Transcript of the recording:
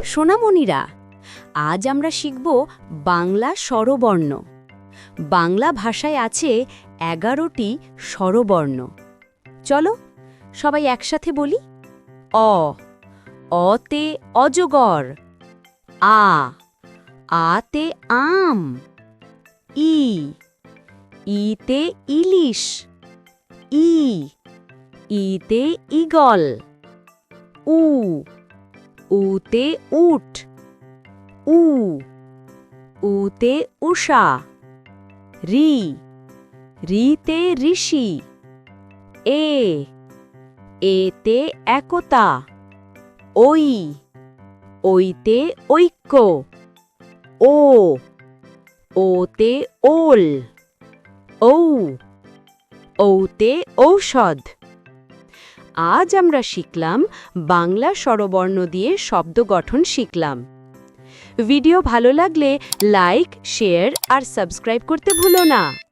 সোনামণিরা, আজ আমরা শিখব বাংলা স্বরবর্ণ। বাংলা ভাষায় আছে 11টি স্বরবর্ণ। চলো সবাই একসাথে বলি। অ, অতে অজগর। আ, আতে আম। ই, ইতে ইলিশ। ই, ইতে ঈগল। উ, উতে উট। উ, উতে উষা। রি, রিতে ঋষি। এ, এতে একতা। ওই, ওইতে ঐক্য। ও, ওতে ওল। ঔ, ঔতে ঔষধ। আজ আমরা শিখলাম বাংলা স্বরবর্ণ দিয়ে শব্দ গঠন শিখলাম। ভিডিও ভালো লাগলে লাইক, শেয়ার আর সাবস্ক্রাইব করতে ভুলো না।